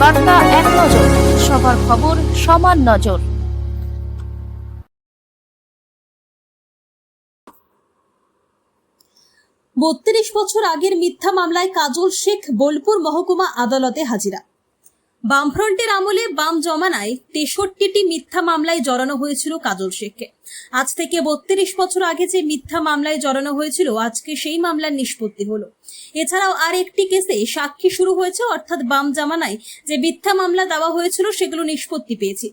বার্তা এক নজর, সবার খবর সমান নজর। ৩২ বছর আগের মিথ্যা মামলায় কাজল শেখ বোলপুর মহকুমা আদালতে হাজিরা। বামফ্রন্টের আমলে বাম জমানায় ৬৩টি মিথ্যা মামলায় জড়ানো হয়েছিল কাজল শেখকে। আজ থেকে ৩২ বছর আগে যে মিথ্যা মামলায় জড়ানো হয়েছিল, আজকে সেই মামলার নিষ্পত্তি হলো। এছাড়াও আর একটি কেসে সাক্ষী শুরু হয়েছে, অর্থাৎ বাম জামানায় যে মিথ্যা মামলা দেওয়া হয়েছিল সেগুলো নিষ্পত্তি পেয়েছি।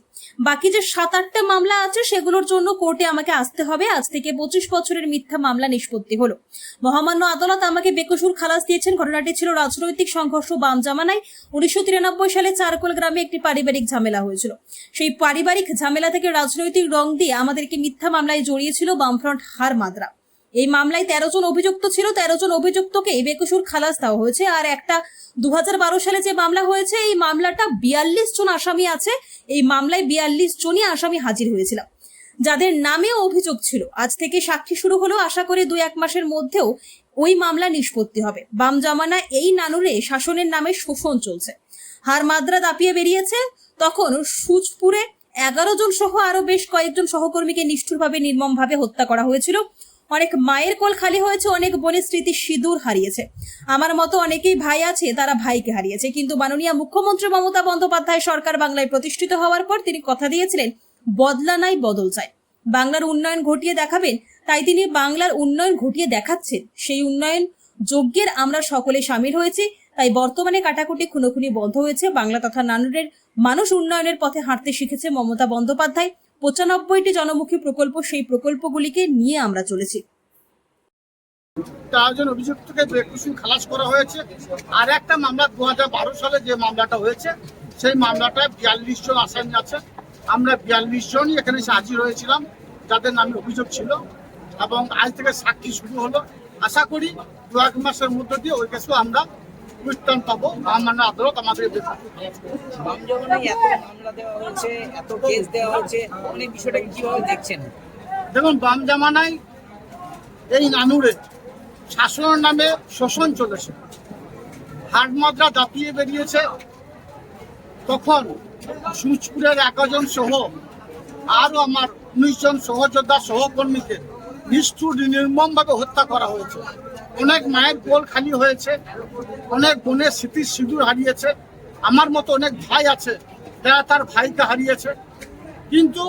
বাকি যে ৭-৮টা মামলা আছে সেগুলোর জন্য কোর্টে আমাকে আসতে হবে। আজ থেকে 25 বছরের মিথ্যা মামলা নিষ্পত্তি হলো। মহামান্য আদালত আমাকে বেকসুর খালাস দিয়েছেন। ঘটনাটি ছিল রাজনৈতিক সংঘর্ষ বাম জামানায়। 1993 সালে চারকোল গ্রামে একটি পারিবারিক ঝামেলা হয়েছিল। সেই পারিবারিক ঝামেলা থেকে রাজনৈতিক রং দিয়ে আমাদেরকে মিথ্যা মামলায় জড়িয়েছিল বামফ্রন্ট হার মাদ্রা। এই মামলায় 13 জন অভিযুক্ত ছিল। 13 জন অভিযুক্তকে বেকসুর খালাস দেওয়া হয়েছে। আর একটা 2012 সালে যে মামলা হয়েছে, এই মামলাটা 42 জন আসামি আছে। এই মামলায় 42 জনই আসামি হাজির হয়েছিল, যাদের নামেও অভিযোগ ছিল। আজ থেকে সাক্ষী শুরু হলো। আশা করি 2-1 মাসের মধ্যেও ওই মামলা নিষ্পত্তি হবে। বাম জামানা এই নানুরে শাসনের নামে শোষণ চলছে। হার মাদ্রা দাপিয়ে বেরিয়েছে। তখন সুচপুরে 11 জন সহ আরো বেশ কয়েকজন সহকর্মীকে নিষ্ঠুরভাবে নির্মমভাবে হত্যা করা হয়েছিল। অনেক মায়ের কোল খালি হয়েছে, অনেক বোনের স্মৃতি সিঁদুর হারিয়েছে। আমার মতো অনেকেই ভাই আছে, তারা ভাইকে হারিয়েছে। কিন্তু মাননীয় মুখ্যমন্ত্রী মমতা বন্দ্যোপাধ্যায় সরকার বাংলায় প্রতিষ্ঠিত হওয়ার পর তিনি কথা দিয়েছিলেন, বদলা নাই বদল চাই। বাংলার উন্নয়ন ঘটিয়ে দেখাবেন, তাই তিনি বাংলার উন্নয়ন ঘটিয়ে দেখাচ্ছেন। সেই উন্নয়ন যজ্ঞের আমরা সকলে সামিল হয়েছি। তাই বর্তমানে কাটাকুটি খুনোখুনি বন্ধ হয়েছে। বাংলা তথা নানুরের মানুষ উন্নয়নের পথে হাঁটতে শিখেছে মমতা বন্দ্যোপাধ্যায়। 95টি জনমুখী প্রকল্প, সেই প্রকল্পগুলিকে নিয়ে আমরা চলেছি। 4 জন অভিযুক্তকে বেকসুর খালাস করা হয়েছে। আর একটা মামলা 2012 সালে যে মামলাটা হয়েছে, সেই মামলাটায় 42 জন আসামি আছে। আমরা 42 জনই এখানে হাজির হয়েছিলাম, যাদের নামে অভিযোগ ছিল। এবং আজ থেকে সাক্ষী শুরু হলো। আশা করি 2-1 মাসের মধ্যে দিয়ে ওই কেসও আমরা প্রত্যান পাবো। মহামান্য আদালত আমাদের বাম জমানায় এত মামলা দেওয়া হয়েছে, এত কেস দেওয়া হয়েছে, মানে বিষয়টাকে কিভাবে দেখছেন? দেখুন, বাম জামানায় এই নানুরে শাসনের নামে শোষণ চলেছে। হাট মাদ্রা দাপিয়ে বেরিয়েছে। তখন সুচপুরের 11 জন সহ আরো আমার 19 জন সহযোদ্ধা সহকর্মীকে নিষ্ঠুর নির্মমভাবে হত্যা করা হয়েছে। অনেক মায়ের কোল খালি হয়েছে, অনেক বোনের স্মৃতির সিঁদুর হারিয়েছে। আমার মতো অনেক ভাই আছে, যারা তার ভাইকে হারিয়েছে। কিন্তু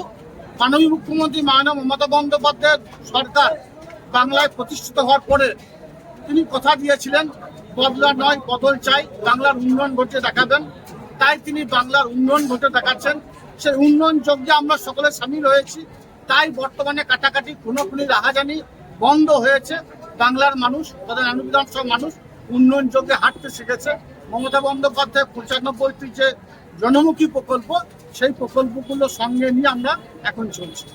মাননীয় মুখ্যমন্ত্রী মাননীয় মমতা বন্দ্যোপাধ্যায়ের সরকার বাংলায় প্রতিষ্ঠিত হওয়ার পরে তিনি কথা দিয়েছিলেন, বদলা নয় বদল চাই, বাংলার উন্নয়ন ঘটিয়ে দেখাবেন। তাই তিনি বাংলার উন্নয়ন ঘটিয়ে দেখাচ্ছেন। সেই উন্নয়ন যজ্ঞে আমরা সকলে সামিল হয়েছি। তাই বর্তমানে কাটাকাটি খুনোখুনি রাহাজানি বন্ধ হয়েছে। বাংলার মানুষ, তাদের বিধানসভা মানুষ উন্নয়ন যজ্ঞে হাঁটতে শিখেছে। মমতা বন্দ্যোপাধ্যায় 95টি যে জনমুখী প্রকল্প, সেই প্রকল্পগুলো সঙ্গে নিয়ে আমরা এখন চলছি।